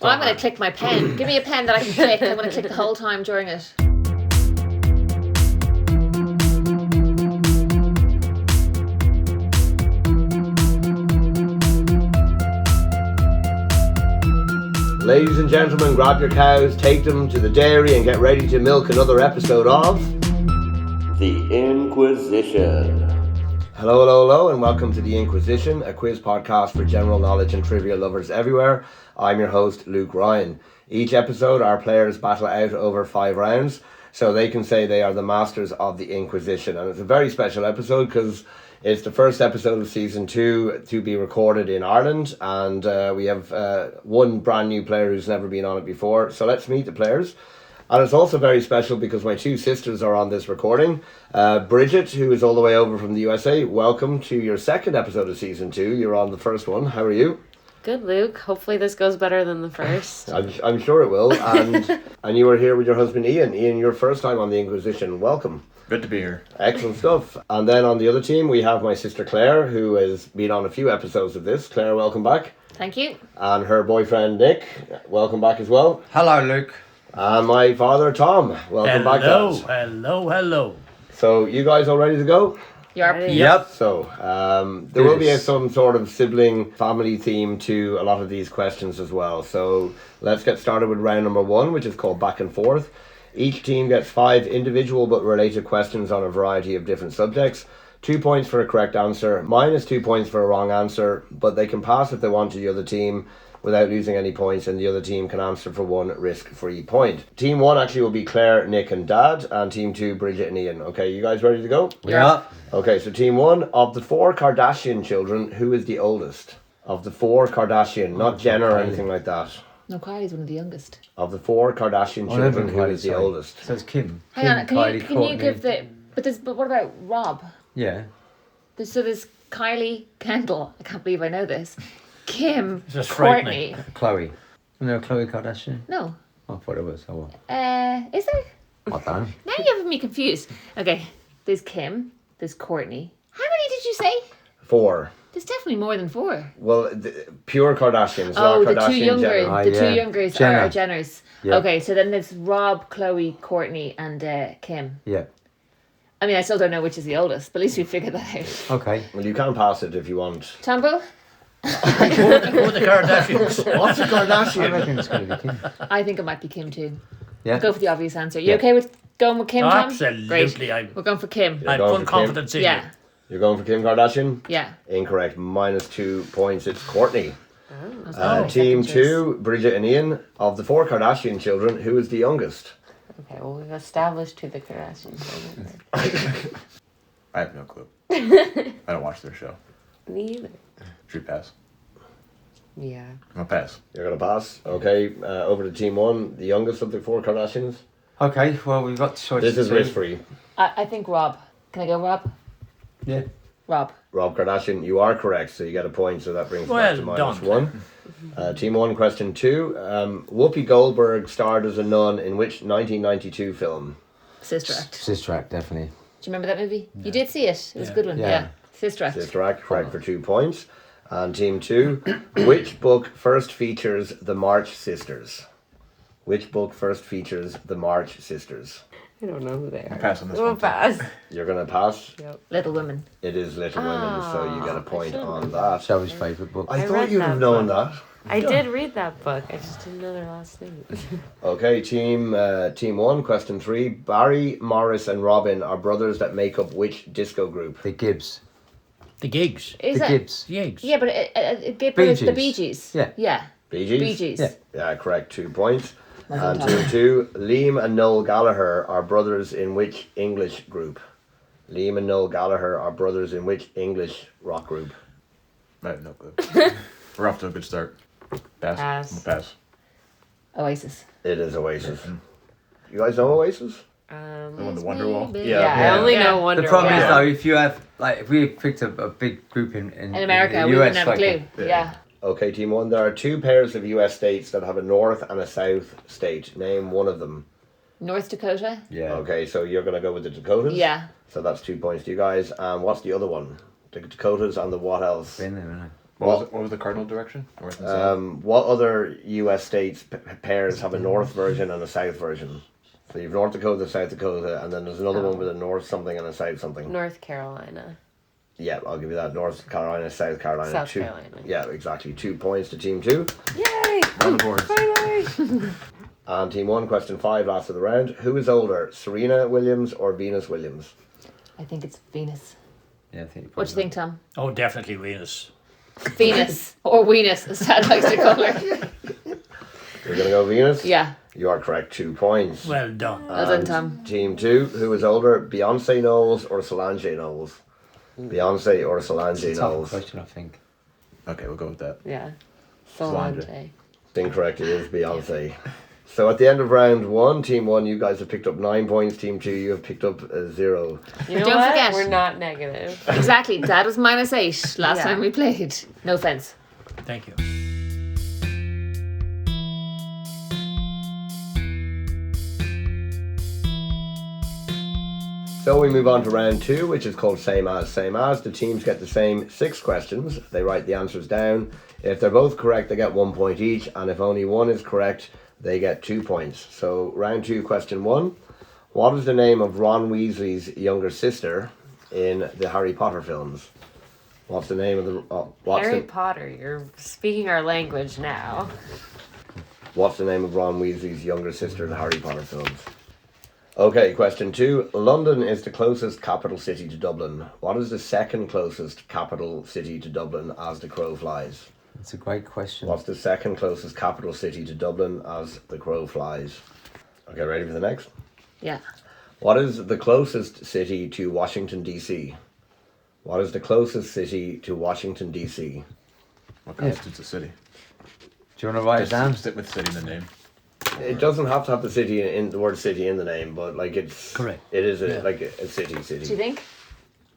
Well, I'm going to click my pen. Give me a pen that I can click. I'm going to click the whole time during it. Ladies and gentlemen, grab your cows, take them to the dairy and get ready to milk another episode of The Inquizition. Hello, and welcome to The Inquizition, a quiz podcast for general knowledge and trivia lovers everywhere. I'm your host, Luke Ryan. Each episode, our players battle out over 5 rounds, so they can say they are the masters of The Inquizition. And it's a very special episode because it's the first episode of season 2 to be recorded in Ireland, and we have one brand new player who's never been on it before. So let's meet the players. And it's also very special because my 2 sisters are on this recording. Bridget, who is all the way over from the USA, welcome to your second episode of season 2. You're on the first one. How are you? Good, Luke. Hopefully this goes better than the first. I'm sure it will. And you are here with your husband Ian. Ian, your first time on the Inquizition. Welcome. Good to be here. Excellent stuff. And then on the other team, we have my sister Clare, who has been on a few episodes of this. Clare, welcome back. Thank you. And her boyfriend Nick, welcome back as well. Hello, Luke. And my father Tom, welcome back. Hello. So you guys all ready to go? Yarp. Yep. So there will be some sort of sibling family theme to a lot of these questions as well. So let's get started with round number 1, which is called back and forth. Each team gets 5 individual but related questions on a variety of different subjects. 2 points for a correct answer, minus 2 points for a wrong answer, but they can pass if they want to the other team without losing any points, and the other team can answer for 1 risk-free point. Team 1 actually will be Clare, Nick and Dad, and Team 2, Bridget and Ian. Okay, you guys ready to go? Yeah. Okay, so Team 1, of the 4 Kardashian children, who is the oldest? Of the 4 Kardashian, not Jenner or anything like that. No, Kylie's one of the youngest. Of the 4 Kardashian children, who is the oldest? So it's Kim. Hang on, can Kylie, you give the... But what about Rob? Yeah. There's Kylie, Kendall, I can't believe I know this. Kim, Just Courtney. Chloe. No, Chloe Kardashian. No. I thought it was. Oh, Is there? well done. Now you're having me confused. Okay, there's Kim, there's Courtney. How many did you say? 4. There's definitely more than 4. Well, pure Kardashians. Oh, not the Kardashian 2 younger, Jenner. the yeah. 2 youngers Jenner. are Jenners. Yeah. Okay, so then there's Rob, Chloe, Courtney, and Kim. Yeah. I mean, I still don't know which is the oldest, but at least we figured that out. Okay. Well, you can pass it if you want. Tambo? Who are the Kardashians? What's a I Kardashian? reckon it's going to be Kim. I think it might be Kim too. Yeah. Go for the obvious answer. You Yeah. okay with going with Kim, Oh, Tom? absolutely. Great. We're going for Kim. Yeah. I have going full for Kim? confidence in Yeah. You're going for Kim Kardashian? Yeah. Incorrect. Minus 2 points. It's Courtney. Oh, Team second choice. 2, Bridget and Ian. Of the 4 Kardashian children, who is the youngest? Okay, well, we've established who the Kardashians are. I have no clue. I don't watch their show. Me either. Should we pass? Yeah. I'm gonna pass. You're going to pass? Okay. Over to Team 1, the youngest of the 4 Kardashians. Okay, well, we've got choices. This is risk-free. I think Rob. Can I go Rob? Yeah. Rob. Rob Kardashian, you are correct, so you get a point, so that brings it Well back to minus done. 1. Team 1, question 2. Whoopi Goldberg starred as a nun in which 1992 film? Sister Act. Sister Act, definitely. Do you remember that movie? You did see it. It was a Yeah. good one. Yeah. Yeah. Sister Act. Sister Act, correct for 2 points. And Team 2, which book first features the March Sisters? Which book first features the March Sisters? I don't know who they are. pass on this We'll one, too. pass. You're going to pass? Little Women. It is Little Women, so you get a point on that. Shelby's favourite book. I I thought read you'd have that known book. that. I did read that book. I just didn't know their last name. Okay, Team 1, question 3. Barry, Morris and Robin are brothers that make up which disco group? The Gibbs. The gigs. Is The it? Gibbs. The gigs. Yeah, but it gave Bee birth to the Gees. Bee Gees. Yeah. Yeah. Bee Gees? Bee Gees. Yeah. Yeah, correct, 2 points. Well And done, Team Tom. 2, Liam and Noel Gallagher are brothers in which English group? Liam and Noel Gallagher are brothers in which English rock group? I have no clue. We're off to a good start. Pass. Pass. I'm gonna pass. Oasis. It is Oasis. You guys know Oasis? The one, the Wonderwall. Yeah. I only Yeah. know Wonder The problem is, Woman. though, if you have, like, if we picked a big group in In America, the we US, wouldn't have a like, clue. Yeah. Okay, Team 1, there are 2 pairs of US states that have a north and a south state. Name one of them. North Dakota. Yeah. Okay, so you're going to go with the Dakotas? Yeah. So that's 2 points to you guys. And what's the other one? The Dakotas and the what else? Been there, haven't What was the cardinal direction? North and south? What other US states pairs have a north version and a south version? So you've North Dakota, South Dakota, and then there's another one with a north something and a south something. North Carolina. Yeah, I'll give you that. North Carolina, South Carolina. South Carolina. Yeah, exactly. 2 points to Team 2. Yay! On the board. Finally! And Team 1, question 5, last of the round. Who is older, Serena Williams or Venus Williams? I think it's Venus. Yeah, I think. What do you think, Tom? Oh, definitely Venus. Venus. Or Venus, as Dad likes to call her. You're going to go Venus? Yeah. You are correct. 2 points. Well done. Well done, Tom. Team 2, who is older, Beyonce Knowles or Solange Knowles? Beyonce or Solange It's a tough Knowles? question, I think. Okay, we'll go with that. Yeah. Solange. Solange. Incorrect, it is Beyonce. So at the end of round 1, Team 1, you guys have picked up 9 points. Team 2, you have picked up 0. You know Don't what? forget. We're not negative. Exactly. Dad was -8 last Yeah. time we played. No offense. Thank you. So we move on to round 2, which is called Same As, Same As. The teams get the same 6 questions. They write the answers down. If they're both correct, they get 1 point each. And if only one is correct, they get 2 points. So round 2, question 1. What is the name of Ron Weasley's younger sister in the Harry Potter films? What's the name of the... Harry Potter, you're speaking our language now. What's the name of Ron Weasley's younger sister in the Harry Potter films? Okay, question 2. London is the closest capital city to Dublin. What is the second closest capital city to Dublin as the crow flies? It's a great question. What's the second closest capital city to Dublin as the crow flies? Okay, ready for the next? Yeah. What is the closest city to Washington, D.C.? What is the closest city to Washington, D.C.? What constitutes a city? Do you want to write it down? Just sit with city in the name. It doesn't have to have the city in the word city in the name, but like it's Correct. It is Yeah. like a city. Do you think?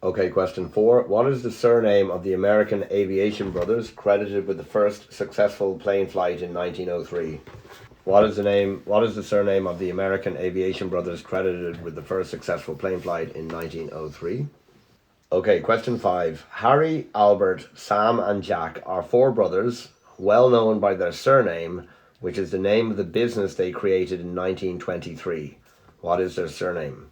Okay, question 4. What is the surname of the American aviation brothers credited with the first successful plane flight in 1903? What is the surname of the American aviation brothers credited with the first successful plane flight in 1903? Okay, question 5. Harry, Albert, Sam and Jack are 4 brothers, well known by their surname, which is the name of the business they created in 1923. What is their surname?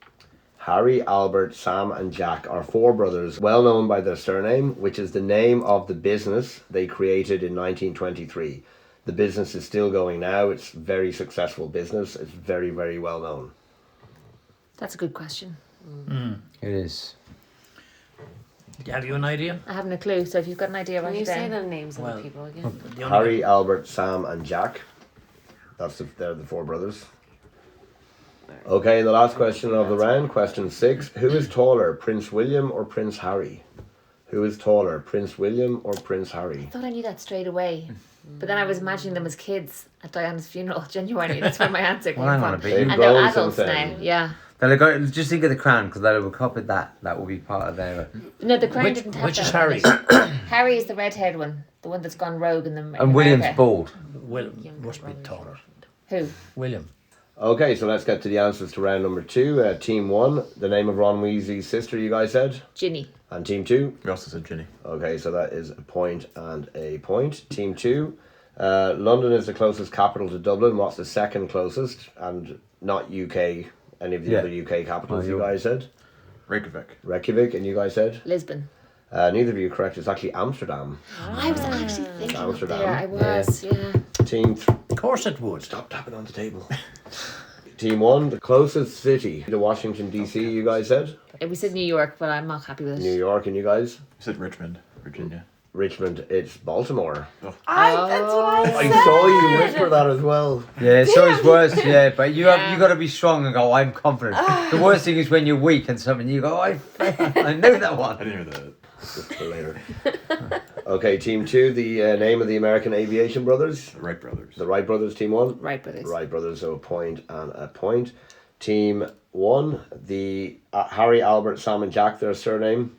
Harry, Albert, Sam and Jack are 4 brothers, well known by their surname, which is the name of the business they created in 1923. The business is still going now. It's a very successful business. It's very, very well known. That's a good question. It is. Have you an idea? I haven't a clue, so if you've got an idea, Can write you it say down. the names of the people again? The only Harry, Albert, Sam and Jack. They're the 4 brothers. Okay, the last question of the round, question 6. Who is taller, Prince William or Prince Harry? Who is taller, Prince William or Prince Harry? I thought I knew that straight away. But then I was imagining them as kids at Diana's funeral. Genuinely, that's where my answer came Well, hang on from. a bit. They've And they're grown adults since now. then. Yeah. They'll go, just think of the crown, because they'll have copied that. That will be part of their... No, the crown Which, didn't have which that is on Harry? it. Harry is the red-haired one, the one that's gone rogue in the. And William's bald. Will must be taller. Who? William. Okay, so let's get to the answers to round number 2. Team 1, the name of Ron Weasley's sister, you guys said. Ginny. And Team 2? We also said Ginny. Okay, so that is a point and a point. Team 2, London is the closest capital to Dublin. What's the second closest? And not UK, any of the Yeah. other UK capitals, Oh, you guys said. Reykjavik. Reykjavik, and you guys said? Lisbon. Neither of you are correct. It's actually Amsterdam. I was actually thinking up Amsterdam. there. I was, yeah. Team Of course it would. Stop tapping on the table. Team 1, the closest city to Washington, D.C., you guys said? We said New York, but I'm not happy with it. New York, and you guys? We said Richmond, Virginia. Richmond, it's Baltimore. That's what I I saw you whisper that as well. Yeah, it's always worse, yeah, but you got to be strong and go, I'm confident. The worst thing is when you're weak and something, you go, I know that I one. didn't hear that. Just for later. Okay, Team 2, the name of the American aviation brothers. The Wright brothers. The Wright brothers, Team 1. Right, brothers. Wright brothers, so a point and a point. Team 1, the Harry, Albert, Sam and Jack, their surname.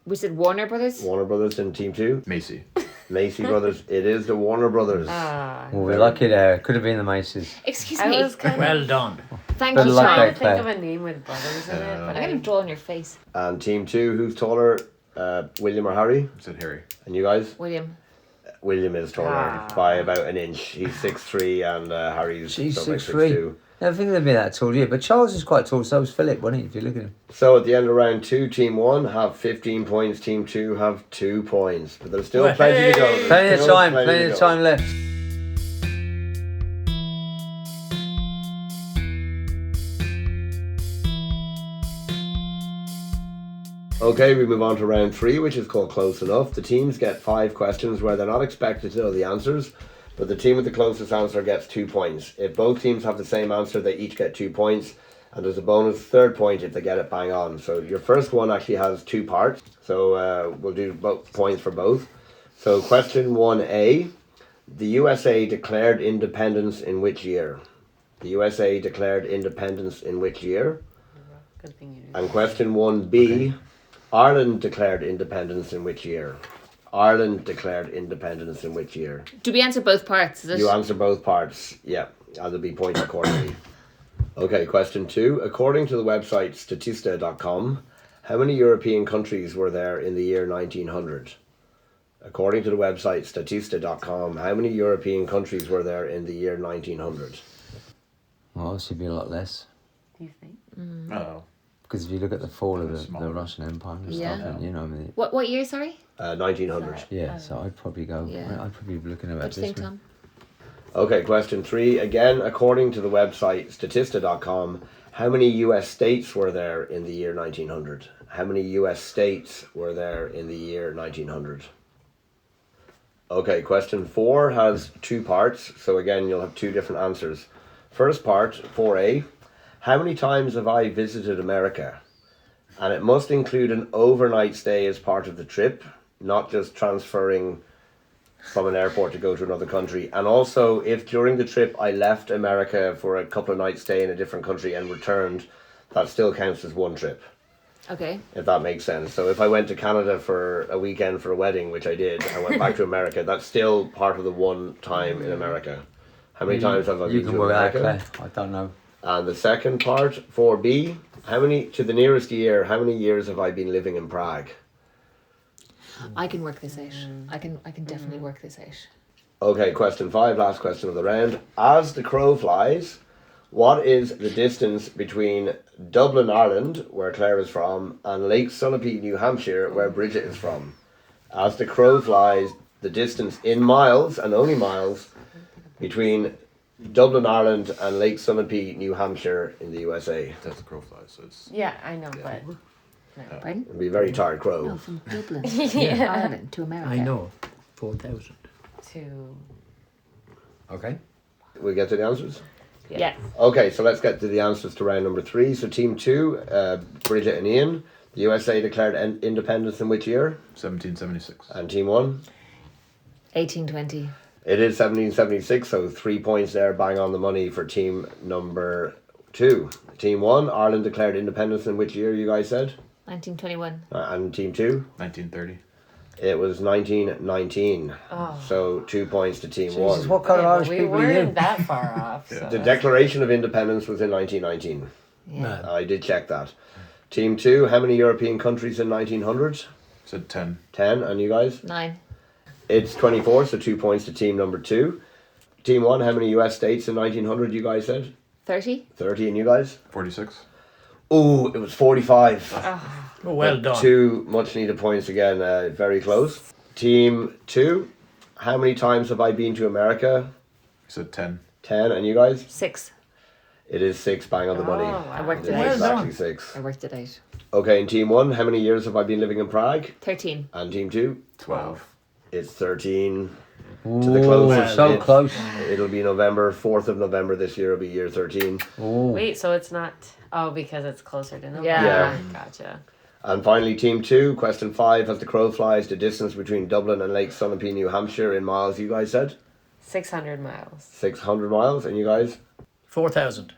We said Warner Brothers. Warner brothers in Team 2. Macy. Macy brothers, it is the Warner brothers. Ah. Well, we're lucky there. Could have been the Macy's. Excuse I me. was kind of Well done. Thank Good you, luck Sean. there. trying to think of a name with brothers in it, but I'm going to draw on your face. And Team 2, who's taller, William or Harry? We said Harry. And you guys? William. William is taller by about an inch. He's 6'3", and Harry's She's something 6'3". I don't think they'd be that tall, yeah. But Charles is quite tall, so is Philip, wasn't he, if you look at him? So at the end of round 2, Team 1 have 15 points, Team 2 have 2 points. But there's still plenty to go. There's Plenty of still time left. Okay, we move on to round 3, which is called Close Enough. The teams get 5 questions where they're not expected to know the answers, but the team with the closest answer gets 2 points. If both teams have the same answer, they each get 2 points, and there's a bonus third point if they get it bang on. So your first one actually has 2 parts, so we'll do both points for both. So question 1A, the USA declared independence in which year? The USA declared independence in which year? Good thing you And question 1B, Ireland declared independence in which year? Ireland declared independence in which year? Do we answer both parts? Is it? You answer both parts, yeah, and there'll be points accordingly. Okay, question 2. According to the website statista.com, how many European countries were there in the year 1900? According to the website statista.com, how many European countries were there in the year 1900? Well, obviously be a lot less. Do you think? Oh. Because if you look at the fall of the Smaller. Russian Empire and Yeah. stuff, and, you know, I mean, What year, sorry? 1900. yeah, so I'd probably go, Yeah. I'd probably be looking about What do you this think, one. Tom? Okay, question 3. Again, according to the website statista.com, how many US states were there in the year 1900? How many US states were there in the year 1900? Okay, question 4 has 2 parts, so again, you'll have 2 different answers. First part, 4A, how many times have I visited America? And it must include an overnight stay as part of the trip, not just transferring from an airport to go to another country. And also, if during the trip I left America for a couple of nights stay in a different country and returned, that still counts as one trip, Okay. if that makes sense. So if I went to Canada for a weekend for a wedding, which I did, I went back to America, that's still part of the one time in America. How many times have I You been can to work out, America? Claire. I don't know. And the second part, 4B, how many, to the nearest year, how many years have I been living in Prague? I can work this out. I can definitely work this out. Okay, question 5, last question of the round. As the crow flies, what is the distance between Dublin, Ireland, where Clare is from, and Lake Sunapee, New Hampshire, where Bridget is from? As the crow flies, the distance in miles, and only miles, between Dublin, Ireland, and Lake Sunapee, New Hampshire in the USA. That's the crow flies, so it's... Yeah, I know, but Pardon? It'll be a very tired crow. No, from Dublin, to Ireland, to America. I know. 4,000. to Okay. We get to the answers? Yeah. Okay, so let's get to the answers to round number 3. So team 2, Bridget and Ian. The USA declared independence in which year? 1776. And team 1? 1820. It is 1776, so 3 points there, bang on the money for team number 2. Team 1, Ireland declared independence in which year, you guys said? 1921. And team 2? 1930. It was 1919. Oh. So 2 points to team Jesus, 1. what kind of Irish we people are you? weren't that far off. So The Declaration of Independence was in 1919. Yeah. I did check that. Team 2, how many European countries in 1900? Said 10. 10, and you guys? 9. It's 24, so 2 points to team number 2. Team 1, how many US states in 1900, you guys said? 30. 30, and you guys? 46. Oh, it was 45. Oh, well done. 2 much needed points again, very close. Team 2, how many times have I been to America? Said 10. 10, and you guys? 6. It is 6, bang on the money. I worked It it is out. exactly 6. I worked it out. Okay, in team 1, how many years have I been living in Prague? 13. And team 2? 12. It's 13. Ooh, the closest. so It's- close. It'll be November, 4th of November this year will be year 13. Ooh. wait, so it's not because it's closer to November. Yeah. Gotcha. And finally, team 2, question 5, as the crow flies, the distance between Dublin and Lake Sunapee, New Hampshire in miles, you guys said? 600 miles. 600 miles, and you guys? 4,000.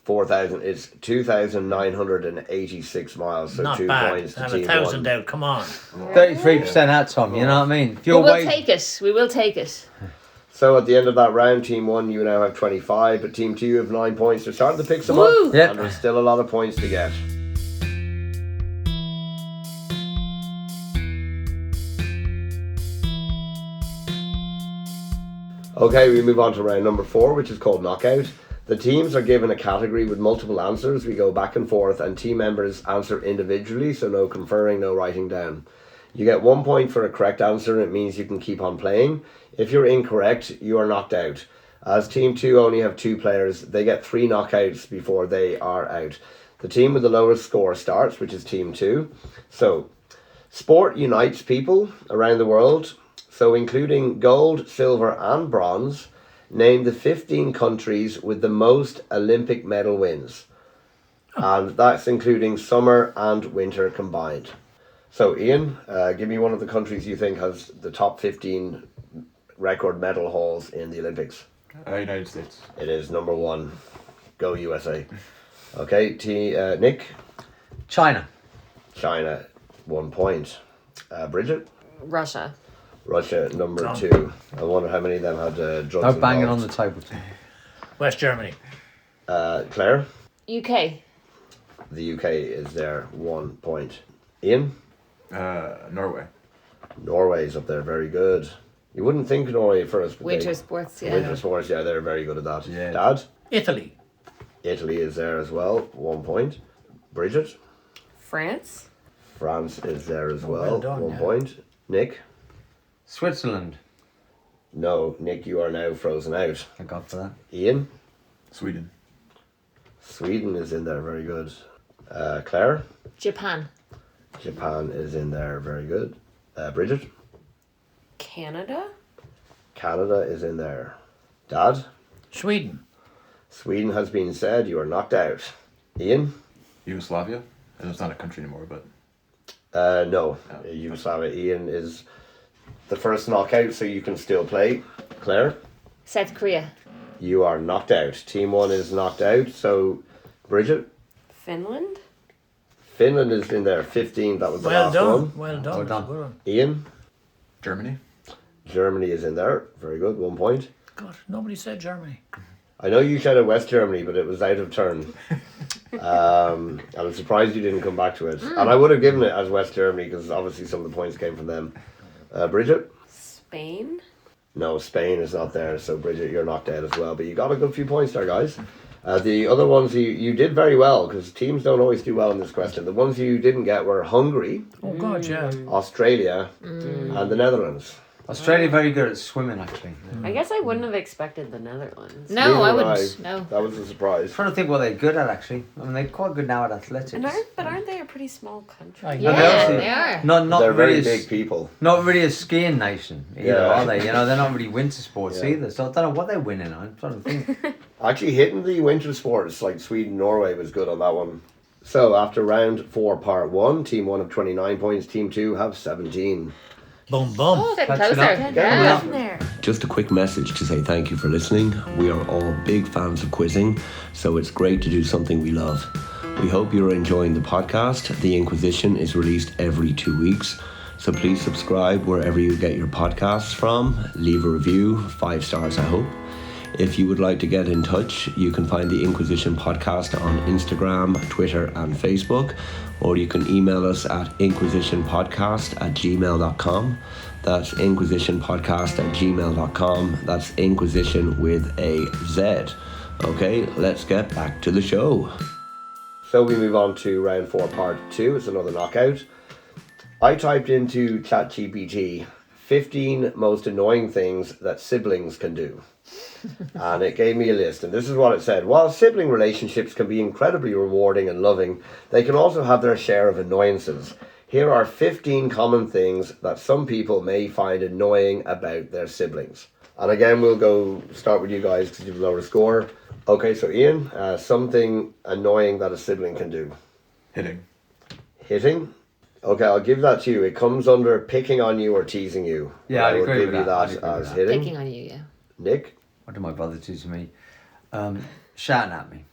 4,000. It's 2,986 miles, so Not 2 bad. points to Have team 1,000 1. out. Come on. 33% out, Tom, you know what I mean? If We you're will waiting, take it. We will take it. So at the end of that round, team 1, you now have 25, but team 2, you have 9 points. They're starting to pick some Woo! up, Yep. and there's still a lot of points to get. Okay, we move on to round number 4, which is called Knockout. The teams are given a category with multiple answers. We go back and forth, and team members answer individually, so no conferring, no writing down. You get 1 point for a correct answer, and it means you can keep on playing. If you're incorrect, you are knocked out. As Team 2 only have 2 players, they get 3 knockouts before they are out. The team with the lowest score starts, which is Team 2. So, sport unites people around the world. So, including gold, silver, and bronze, name the 15 countries with the most Olympic medal wins. And that's including summer and winter combined. So, Ian, give me one of the countries you think has the top 15 record medal hauls in the Olympics. United States. It is number 1. Go USA. Okay, Nick? China. China, 1 point. Bridget? Russia. Russia, number 2. I wonder how many of them had drugs No banging involved. on the table. West Germany. Clare? UK. The UK is there, 1 point. Ian? Norway. Norway's up there, very good. You wouldn't think Norway at first, but Winter sports, yeah. Winter sports, yeah, they're very good at that. Yeah. Dad? Italy. Italy is there as well, 1 point. Bridget? France. France is there as well, well done, 1 yeah. point. Nick? Switzerland. No, Nick, you are now frozen out. Thank God for that. Ian? Sweden. Sweden is in there, very good. Clare? Japan. Japan is in there, very good. Bridget? Canada. Canada is in there. Dad? Sweden. Sweden has been said, you are knocked out. Ian? Yugoslavia. And it's not a country anymore, but No. Yugoslavia. Ian is the first knockout, so you can still play. Claire? South Korea. You are knocked out. Team 1 is knocked out, so Bridget? Finland. Finland is in there, 15. That was the Well last done. one. Well done. Well done. Well done. Ian? Germany. Germany is in there. Very good, 1 point. God, nobody said Germany. I know you shouted West Germany, but it was out of turn. And I'm surprised you didn't come back to it. And I would have given it as West Germany because obviously some of the points came from them. Bridget? Spain. No, Spain is not there. So Bridget, you're knocked out as well. But you got a good few points there, guys. The other ones you did very well because teams don't always do well in this question. The ones you didn't get were Hungary, Oh, God, yeah. Australia, and the Netherlands. Australia very good at swimming, actually. I guess I wouldn't have expected the Netherlands. No, Neither I would wouldn't. No. That was a surprise. I'm trying to think what they're good at, actually. I mean, they're quite good now at athletics. And aren't they a pretty small country? I Yeah, know. also- they are. Not They're really very a, big people. Not really a skiing nation, either, Yeah. are they? You know, they're not really winter sports Yeah. either. So I don't know what they're winning on. I'm trying to think. Actually, hitting the winter sports like Sweden, Norway was good on that one. So after round 4, part 1, Team 1 have 29 points, Team 2 have 17. Boom, boom. Oh, getting Catching closer. up. Yeah. In there. Just a quick message to say thank you for listening. We are all big fans of quizzing, so it's great to do something we love. We hope you're enjoying the podcast. The Inquizition is released every 2 weeks, so please subscribe wherever you get your podcasts from. Leave a review, 5 stars I hope. If you would like to get in touch, you can find the Inquizition podcast on Instagram, Twitter and Facebook, or you can email us at inquisitionpodcast@gmail.com. That's inquisitionpodcast@gmail.com. That's Inquisition with a Z. Okay, let's get back to the show. So we move on to round 4, part 2. It's another knockout. I typed into ChatGPT 15 most annoying things that siblings can do. And it gave me a list, and this is what it said. While sibling relationships can be incredibly rewarding and loving, they can also have their share of annoyances. Here are 15 common things that some people may find annoying about their siblings. And again, we'll go start with you guys because you have a lower score. Okay, so Ian, something annoying that a sibling can do. Hitting. Hitting? Okay, I'll give that to you. It comes under picking on you or teasing you. Yeah, I'd I would agree give with you that. I'd that agree with as that. hitting. Picking on you, yeah. Nick? What do my brother do to me? Shouting at me.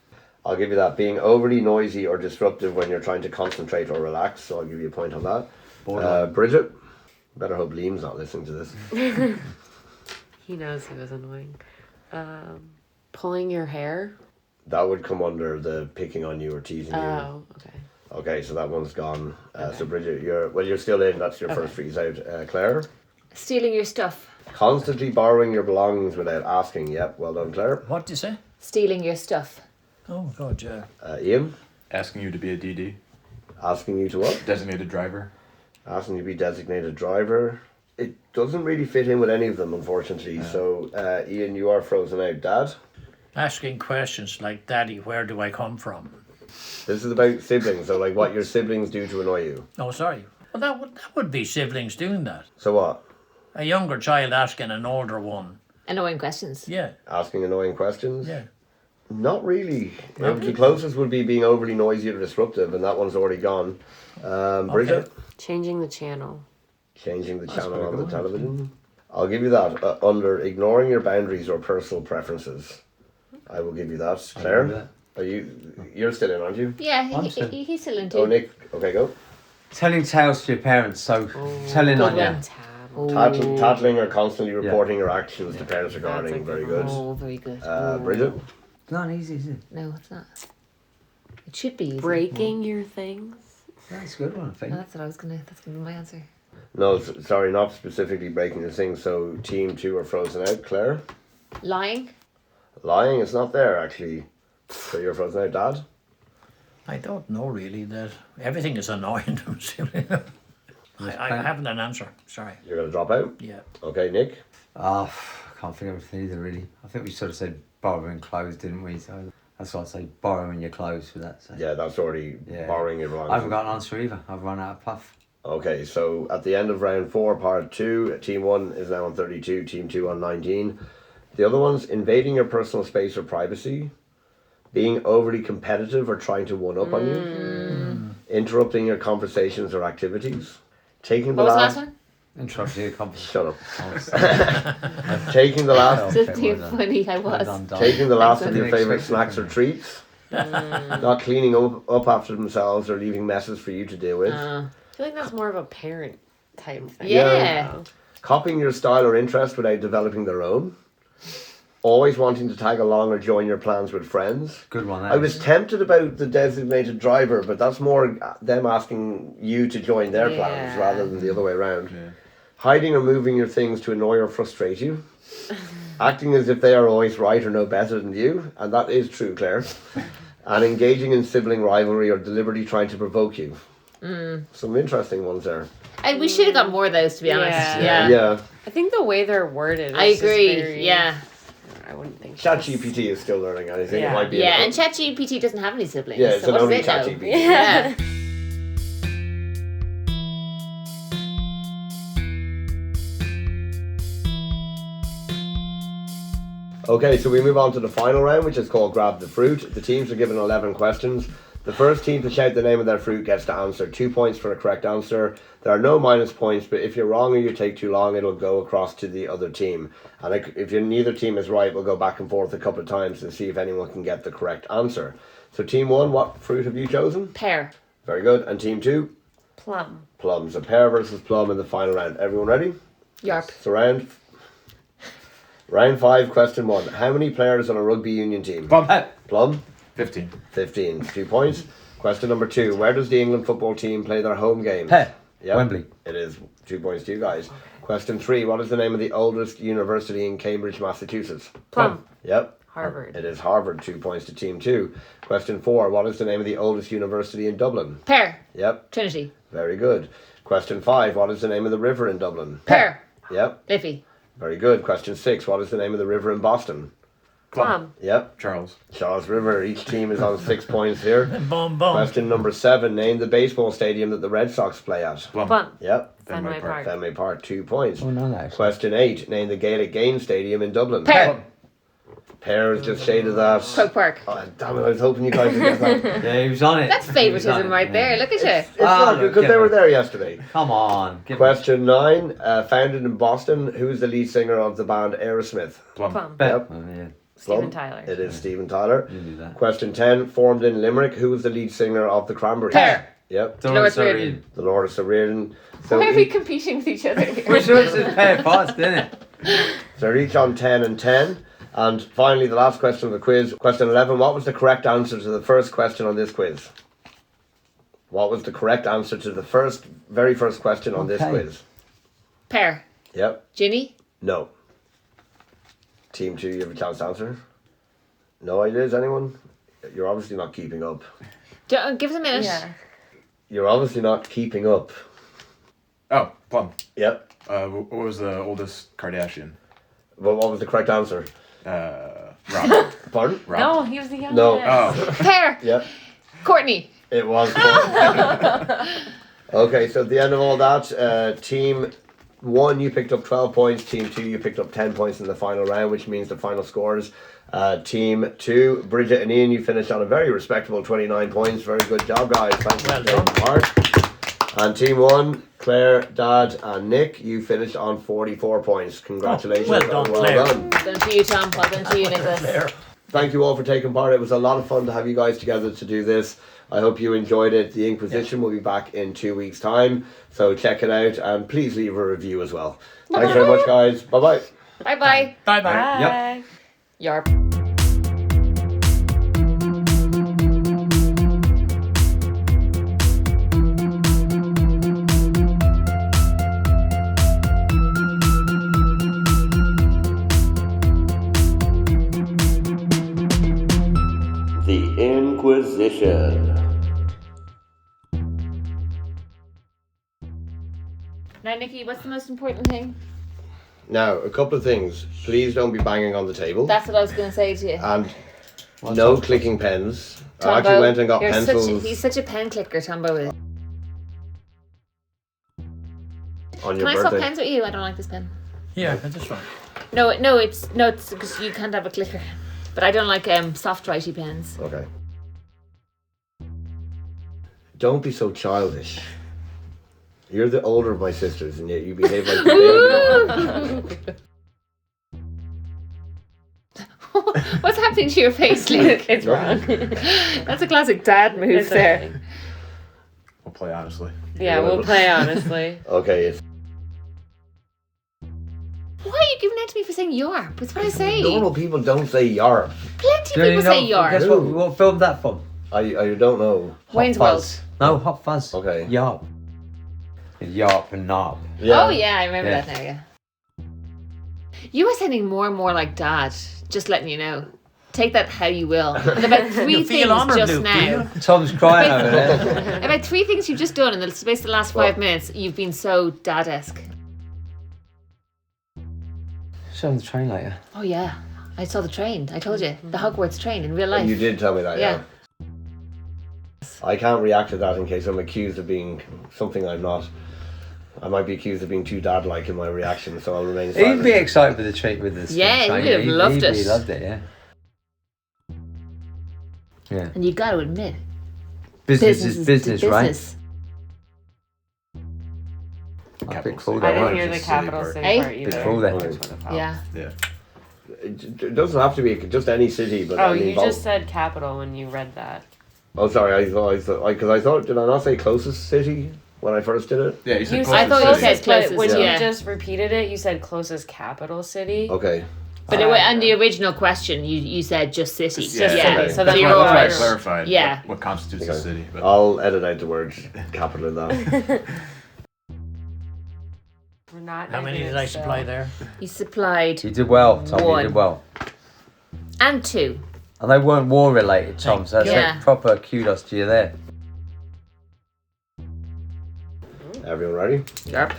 I'll give you that. Being overly noisy or disruptive when you're trying to concentrate or relax. So I'll give you a point on that. Borderline. Bridget? Better hope Liam's not listening to this. He knows he was annoying. Pulling your hair. That would come under the picking on you or teasing you. Oh, okay. Okay, so that one's gone. Okay. So Bridget, you're still in. That's your first freeze out. Claire? Stealing your stuff. Constantly borrowing your belongings without asking. Yep, well done, Claire. What do you say? Stealing your stuff. Oh, God, yeah. Ian, Asking you to be a DD. asking you to what? Designated driver. Asking you to be designated driver. It doesn't really fit in with any of them, unfortunately. So, Ian, you are frozen out. Dad, Asking questions like, Daddy, where do I come from? this is about siblings. So, like, what your siblings do to annoy you. Oh, sorry. Well, that would be siblings doing that. So what? A younger child asking an older one. Annoying questions. Yeah, Asking annoying questions? yeah. Not really. The closest would be being overly noisy or disruptive, and that one's already gone. Bridget, Okay. Changing the channel. changing the channel pretty on the good. television. I'll give you that. Under ignoring your boundaries or personal preferences, I will give you that. Claire, you're still in, aren't you? Yeah, I'm still- he's still into. Oh, Nick. Okay, go. Telling tales to your parents, so telling good on you. one. Tattling or constantly reporting your actions to parents regarding. That's a Very good good. Oh, very good. Bridget, It's not easy, is it? No, it's not. It should be easy. Breaking your things. That's a good one, I think. No, that's gonna be my answer. no, sorry, not specifically breaking the thing. So team 2 are frozen out. Claire, Lying. lying is not there actually. So you're frozen out, Dad. I don't know really that everything is annoying to me. I haven't an answer. Sorry. You're gonna drop out. Yeah. Okay, Nick. I can't think of anything either, really. I think we sort of said borrowing clothes, didn't we? So that's why I say borrowing your clothes for that. So. Yeah, that's already Yeah. borrowing your I belongings. haven't got an answer either. I've run out of puff. Okay, so at the end of round 4, part 2, team 1 is now on 32, team 2 on 19. The other one's invading your personal space or privacy, being overly competitive or trying to one up on you, interrupting your conversations or activities, taking the What was the last last. one? Interrupting your conversation. Shut up. Oh, Taking the last. Okay, Just being well done. funny, I well was. done, Don. Taking the last of Didn't your favorite expect it snacks from or you. treats, not cleaning up after themselves or leaving messes for you to deal with, I feel like that's more of a parent type thing. Yeah. copying your style or interest without developing their own, always wanting to tag along or join your plans with friends. Good one. That I was is. tempted about the designated driver, but that's more them asking you to join their plans Yeah. rather than the other way around. Yeah. Hiding or moving your things to annoy or frustrate you. Acting as if they are always right or know better than you, and that is true, Claire. And engaging in sibling rivalry or deliberately trying to provoke you. Some interesting ones there. And we should have got more of those, to be honest. Yeah. Yeah. I think the way they're worded. I is just agree. very- Yeah. I wouldn't think. ChatGPT is still learning anything. It Yeah. might be Yeah, an- and ChatGPT doesn't have any siblings. Yeah, it's so an what only does it know? ChatGPT. Yeah. Okay, so we move on to the final round, which is called Grab the Fruit. The teams are given 11 questions. The first team to shout the name of their fruit gets to answer. 2 points for a correct answer. There are no minus points, but if you're wrong or you take too long, it'll go across to the other team. And if neither team is right, we'll go back and forth a couple of times and see if anyone can get the correct answer. So team 1, what fruit have you chosen? Pear. Very good. And team 2? Plum. Plums. A pear versus plum in the final round. Everyone ready? Yarp. So round 5, question 1. How many players on a rugby union team? Plum? 15. 15. 2 points. Question number 2. Where does the England football team play their home games? Yep. Wembley. It is 2 points to you guys. Question 3. What is the name of the oldest university in Cambridge, Massachusetts? Plum. Yep. Harvard. It is Harvard. 2 points to team 2. Question 4. What is the name of the oldest university in Dublin? Pear. Yep. Trinity. Very good. Question 5. What is the name of the river in Dublin? Pear. Yep. Liffey. Very good. Question 6. What is the name of the river in Boston? Plum. Yep. Charles. Charles River. Each team is on 6 points here. Boom, boom. Question number 7. Name the baseball stadium that the Red Sox play at. Plum. Yep. Fenway Park. Fenway Park. 2 points. Oh, no, no. Question 8. Name the Gaelic Games Stadium in Dublin. Pear. Pear has just shaded that. Croke Park. Oh, damn it, I was hoping you guys would get that. Yeah, he was on it. That's He was on favouritism it, right yeah. there. Look at you. It's not good because give they were it. there yesterday. Come on. Give Question 9. Founded in Boston, who is the lead singer of the band Aerosmith? Plum. Plum. Yep. Oh, yeah. Steven Plum. Tyler. It is Steven Tyler. You knew that. Question 10. Formed in Limerick, who is the lead singer of the Cranberries? Pear. Yep. Dolores O'Riordan. Dolores O'Riordan. So Why are we each, competing with each other here? We're supposed to pay fast, didn't it? so they're each on 10 and 10. And finally, the last question of the quiz. Question 11. What was the correct answer to the first question on this quiz? What was the correct answer to the very first question on this Okay. quiz? Pear. Yep. Ginny. No. Team 2, you have a chance to answer. No ideas, anyone? You're obviously not keeping up. Give us a minute. Yeah. You're obviously not keeping up. Oh, plum. Yep. What was the oldest Kardashian? Well, what was the correct answer? Rob. Pardon? Rob. No, he was the youngest. No. Oh. Pear. Yep. Courtney. It was. Okay, so at the end of all that, Team 1, you picked up 12 points. Team 2, you picked up 10 points in the final round, which means the final scores. Team 2, Bridget and Ian, you finished on a very respectable 29 points. Very good job, guys. Thank you Well for taking done. part. And Team 1, Claire, Dad, and Nick, you finished on 44 points. Congratulations. well done, and Claire. done. Well done to you, Tom. Well done to you, Nicholas. There. Thank you all for taking part. It was a lot of fun to have you guys together to do this. I hope you enjoyed it. The Inquisition will be back in 2 weeks' time. So check it out and please leave a review as well. Thanks very much, guys. Bye-bye. Bye-bye. Bye-bye. Bye. Yarp. The Inquisition. Now, Nikki, what's the most important thing? Now, a couple of things. Please don't be banging on the table. That's what I was going to say to you. And no clicking pens. I actually Tombo, went and got you're pencils he's such a pen clicker, Tombo is. on Can your I swap birthday. pens with you? I don't like this pen. Yeah, that's fine. No, it's because you can't have a clicker. But I don't like soft writey pens. Okay. Don't be so childish. You're the older of my sisters, and yet you behave like the baby. What's happening to your face, Luke? It's wrong. That's a classic dad move It's there. okay. We'll play honestly. Yeah, we'll play honestly. Okay, it's Why are you giving out to me for saying Yarp? That's what I say. normal people don't say Yarp. Plenty of Do you people know, say Yarp. guess what filmed that from? I don't know. Wayne's Hot World. Fuzz. No, Hot Fuzz. Okay. Yarp. Yarp and Narp. Oh yeah, I remember Yeah. that now, yeah. You are sounding more and more like Dad, just letting you know. Take that how you will. And about three You feel things honoured, just Luke, do now. you? Tom's crying over there. About 3 things you've just done in the space of the last 5 minutes, you've been so dad-esque. Show on the train later. Oh yeah, I saw the train. I told you, the Hogwarts train in real life. You did tell me that, yeah. Yeah. I can't react to that in case I'm accused of being something I'm not. I might be accused of being too dad-like in my reaction, so I'll remain silent. He'd be excited with the treat with this. Yeah, train. he would have loved He it. loved it, yeah. Yeah. And you got to admit, Business is business, right? business. I Capital think cool city. I that didn't one. hear the City capital part. city Eh? part either. Bit cool then. That's what it felt. Yeah. Yeah. It doesn't have to be just any city, but Oh, I mean, you just said capital when you read that. Oh, sorry. Because I thought, did I not say closest city when I first did it? Yeah, you said You closest I thought you city. said but closest, when yeah. you just repeated it, you said closest capital city. Okay. But on the original question, you said just city. Just Yeah, city. okay. So So that's you're what all That's why I right. right. clarified Yeah. what constitutes Okay. a city. But I'll edit out the word capital in that. We're not. How many doing did I it, so- supply there? You supplied You did well, Tom. One. You did well. and 2. And they weren't war related, Tom, so that's Yeah. like proper kudos to you there. Everyone ready? Yarp.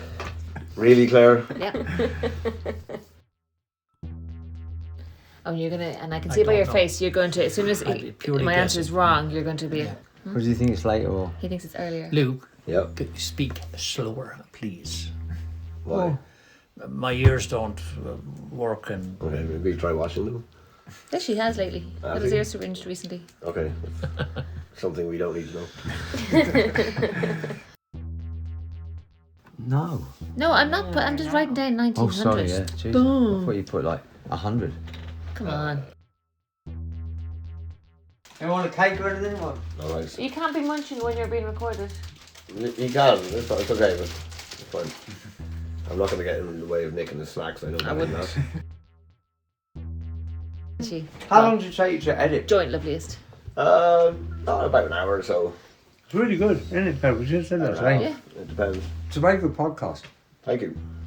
Really, Claire? Yeah. Oh, you're gonna, and I can I see by don't your know. face, you're going to, as soon as I'd be purely my answer is guessing. wrong, you're going to be, Or do you think it's later or? he thinks it's earlier. Luke, Yep. speak slower, please. Why? My ears don't work and Okay, maybe try washing them. Yes, she has lately. Got Has his he? ears syringed recently. Okay. Something we don't need to know. No. No, I'm not, but I'm just writing down 1900. Oh, sorry, yeah. Jeez. I thought you put like 100. Come on. You want a cake or anything? What? All right. You can't be munching when you're being recorded. You can. It's okay, but it's fine. I'm not going to get in the way of Nick and the snacks. I know that. wouldn't. She. How long did it take you to edit? Joint loveliest. Not about an hour or so. It's really good, isn't it? We just said Yeah. Yeah. It depends. It's a very good podcast. Thank you.